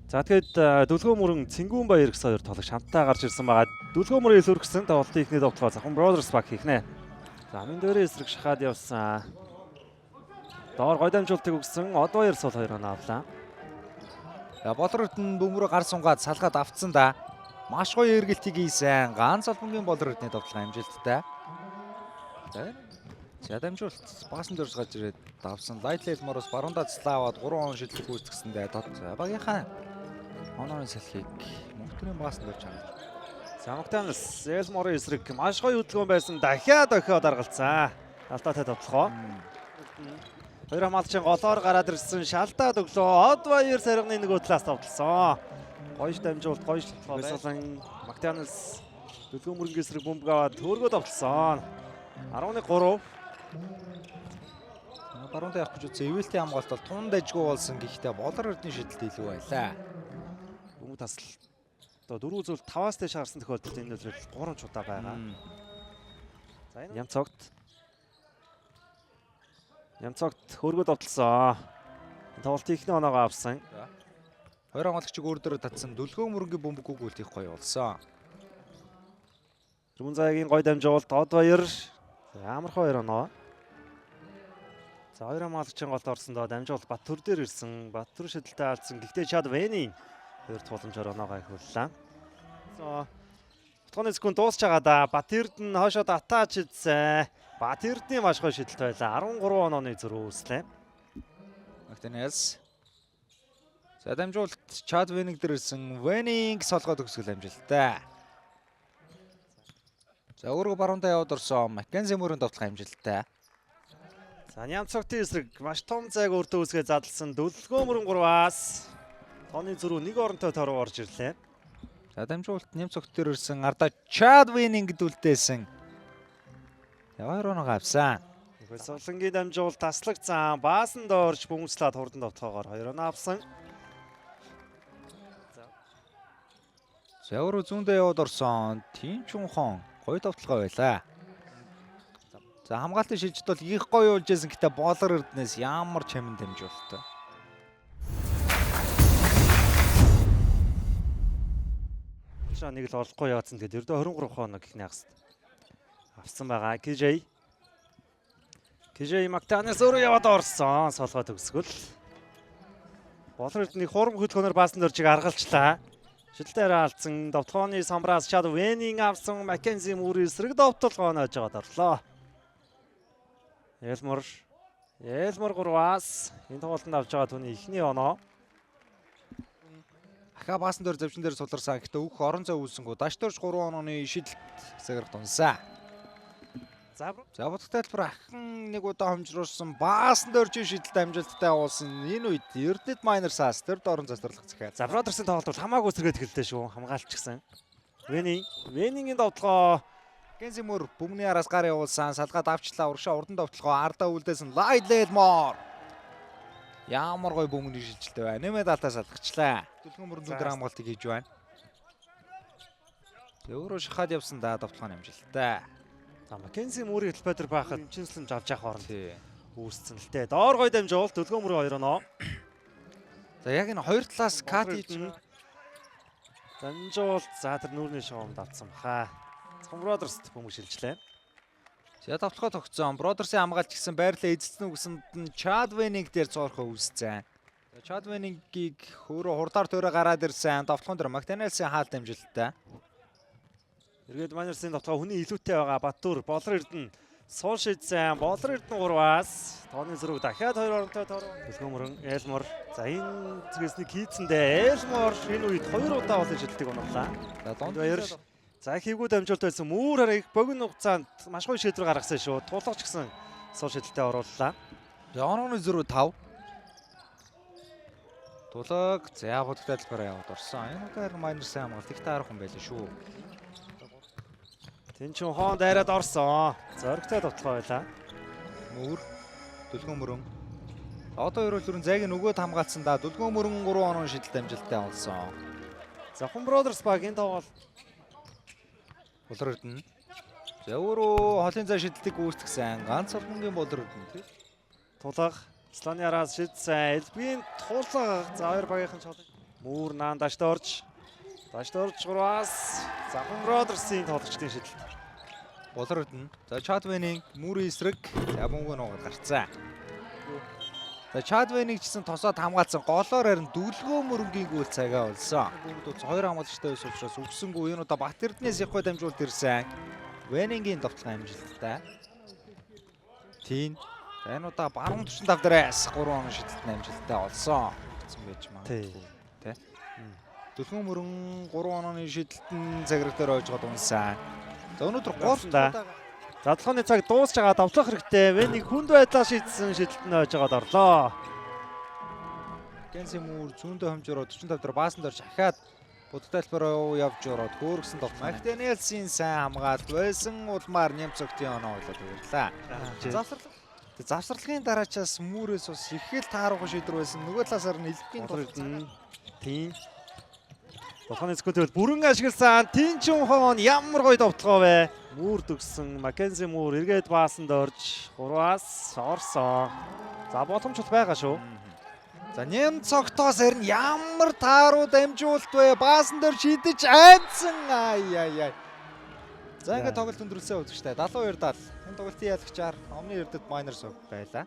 За тэгээд Дүлгөө мөрөн Цэнгүүн Баяр гэсэн хоёр тоглогч хамтдаа гарч ирсэн байгаа. Дүлгөө мөрийн эсвэргсэн тоглолтын ихний тоглолтоо Захан Brothers баг хийхнэ. За амин дээрээ эсрэг шахаад явсан. Доор гой дамжуултыг өгсөн. Одоо Баяр сул 2 оноо авлаа. Болрорд нь бөмбөрөөр гар сунгаад салгаад автсан да. Маш гоё эргэлтийг хийсэн. Ганц албангийн болрордны тоглох амжилттай. За дамжуулт баасан дөрс гарч ирээд давсан. Лайтлел мороос баруунда цэслаа аваад 3 он шилдэг гүйцэтгсэндээ багийнхаа онооны салхийг мөнхтрийн баасан дөрж ханав. Самктанс Элморын эсрэг маш гоё хөдөлгөөн байсан. Дахиад даргалцсан. Алдаатай тоглохоо. Хоёр хамгаалагчийн голоор гараад ирсэн шалтаад өглөө Од Баяр сарганы нөгөө талаас тоглосон. Гоё дамжуулт гоё байсан. Мактанс Дүлгөө мөрөнгө эсрэг бөмбөг аваад төөргөө тоглосон. 11-3. Баруунда явах гэж үзсэн Эвэлтийн хамгаалт бол тун дайжгүй болсон. Гэхдээ болрордны шидэлт илүү байлаа. Бөмбөг тасал одоо 4 зүйл 5-аас дээш харсан тохиолдолд энэ үлрэл 3 ч удаа байгаа. За энэ Ямцогт хөргөө довтлсон. Тоглолт ихний оноогоо авсан. Хоёр хамгаалагчийг өөр дөрөв татсан Дүлгөө мөрөнгийн бөмбөг өгүүлт их гоё болсон. Зүмэн заягийн гоё дамжуулт Од Баяр ямар хоёр оноо. За хоёр хамгаалагчийн голд орсондоо дамжуулт Баттүр дээр ирсэн. Баттүр шидэлтэй алдсан. Гэхдээ Чад Вэни хоёр тууламжаар оноогоо ихүүллээ. За тооны секунд дуусч байгаа да. Баттүрд нь хойшоо татаач идсэн. Баттүрдний маш гоё шидэлт байлаа. 13 онооны зөрүү үүслээ. Мактанес. За дамжуулт Чад Вэник дээр ирсэн. Вэник солгоод өгсгөл амжилттай. За өөрөө баруунда яваад орсон. Маккензи мөрөнд тоглох амжилттай. За Нямцогтын эсрэг маш том зайг өөртөө үсгээ задлсан Дүлгөө мөрөн 3-аас тооны зөрүү нэг оронтой тороо орж ирлээ. За дамжуулт Нямцогт дээр ирсэн. Ардаа Чад Вэник дүүлдээсэн. Хоёр оноо авсан. Солонгийн дамжуулт таслагцсан. Баасан доорж бөмбөслаад хурдан довтоогоор 2 оноо авсан. За өөрөө зүүндээ яваад орсон. Тим Чунхон гоё довтлогоо байлаа. За хамгаалтын шилжилт бол их гоё болж байсан. Гэтэ болрорднээс ямар чамин дамжуултаа. Нэг л олохгүй яатсан. Тэгээд ердөө 23 хоног ихний хагас авсан байгаа. KJ Мактанес өөрөө яваад орсон. Солгоо төгсгөл. Болрордны хурам хөдөлгөөнөөр баасан дөржиг аргалчлаа. Шидэлтээр алдсан довтлооны самбраас Чад Вэнин авсан. Маккензи мөрийн эсрэг довтлогоо нээж аваад орлоо. Элмор 3-аас энэ тоглолтод авч байгаа түүний ихний оноо. Ахаа баасан дээр завчин дээр суларсан. Гэхдээ өөх орон зай үүсэнгүү даш дөрж 3 онооны шидэлт саграх тунсан. За бодготой тайлбар ахин нэг удаа хомжруулсан баасан дөржин шидэлт амжилттай уулсан. Энэ үед Эрдэд Майнерсаас тэр дорн застрлах захиа. За Бродерсын тоглолт бол хамаагүй сэргээд эхэллээ шүү. Хамгаалч гисэн. Вэнигийн довтлогоо Маккензи мөр бөмбөний араас гар явуулсан. Салгаад авчлаа. Урагшаа урдан довтлогоо ардаа үлдээсэн. Лайтлел мор. Ямар гоё бөмбөний шилжилттэй байна. Нэмээд алтаа салгачлаа. Дүлгөө мөрөнд өдөр хамгаалтыг хийж байна. Өөрөө шахаад явсан да довтлогоо амжилттай. За Маккензи мөрийн хэлбэтэр байхад чинслэмж авч явах хооронд үүссэн л дээ. Доор гоё дамжуулт Дүлгөө мөрийн 2 оноо. За яг энэ хоёр талаас кат хийж дамжуулт за тэр нүүрний шоунд авцсан баха. Захан Brothers бөмбөг шилжлээ. За довтлогоо тогтсон. Бродерсын хамгаалч гисэн байрлал эзэлсэн үгсэнд нь Чад Вэник дээр цоорхоо үүссэн. Чад Вэнигийг өөрөө хурдаар төрөө гараад ирсэн. Довтлогон дээр Мактанелсын хаалт амжилттай. Эргээд Майнерсын довтлогоо хүний илүүтэй байгаа Баттүр болрорд нь суул шидсэн. Болрорд нь 3-аас тооны зөрөг дахиад 2 оронтой тороо. Дүлгөө мөрөн Элмор. За энэ зүгээс нэг хийцэндээ Элмор энэ үед 2 удаа болон шидэлтийг оноглоо. За донд Баяр. За хийгүү дамжуулт байсан. Мөр харыг богино хугацаанд маш гоё шийдвэр гаргасан шүү. Тулгач гисэн суул шидэлтэд орууллаа. За онооны зөрүү 5. Тулаг за бодготой тайлбараа яваад орсон. Энэ удаар Майнерсын хамгаалт их таарах юм байлаа шүү. Тэнчин хоон дайраад орсон. Зоригтой довтлогоо байлаа. Мөр Дүлгөө мөрөн. Одоо ерөөлөрн зайг нөгөөд хамгаалсан да. Дүлгөө мөрөн 3 оноо шидэлт амжилттай олсон. Захан Brothers баг энэ тоглолт болрорд нь. За өөрөө холын зай шидэлтийг үүсгэсэн. Ганц албангийн болрорд нь. Тулаг Слоны араас шидсэн. Элбийн тулаг за хоёр багийнхан шолыг Муур наан дашд орж 3-аас Завхан Бродерсын тоглогчдын шидэлт. Болор өрдөн. За Чадвенийн Мүүрийн эсрэг за мөнгө нуугаад гарцсан. За Чадвенийг ч гэсэн тосоод хамгаалсан голоор харин дүлгөө мөрөнгийн гүйл цагаа олсон. Бүгд 2 хамгаалагчтай байсан учраас өгсөнгөө энэ удаа Бат Эрдэнэс явах дамжуулт ирсэн. Венингийн довтлогын амжилттай. Тийм. За энэ удаа баруун 45 дээрээс 3 оноо шидэлтний амжилттай олсон. Гэсэн байж магадгүй тий. Дүлгөө мөрөн 3 онооны шидэлтэн цаграг дээр ойжгаад унсан. За өнөөдөр гол Задлахны цаг дуусж байгаа давтлах хэрэгтэй. Венийг хүнд байдлаар шийдсэн шидэлт нь ойжгаад орлоо. Маккензи Муур зүүндээ хэмжөөрөө 45 дээр баасан дээр шахаад будтайлбараа явж ороод хөөргсөн тох Макдэнэлсийн сайн хамгаалт байсан улмаар Немцогтын оноо болоод баярлаа. Завсралгын дараачаас Мүүрээс бас их л таарах шийдвэр байсан. Нөгөө талаасаар нь элбгийн тоглолтын тийм Толгойн скутэл бүрэн ашигласан. Тинчин хоон ямар гоё довтлогоо вэ? Муур төгсөн Маккензи Муур эргээд баасанд орж 3-аас орсон. За боломжтой байгаа шүү. За Немцогтоос харин ямар тааруу дамжуулт вэ? Баасан дээр шидэж айдсан. Ай. За ингээд тоглолт өндөрлсөн үзэгчтэй 72-70. Энэ тоглолтын ялагчаар Omni Erdet Miners байлаа.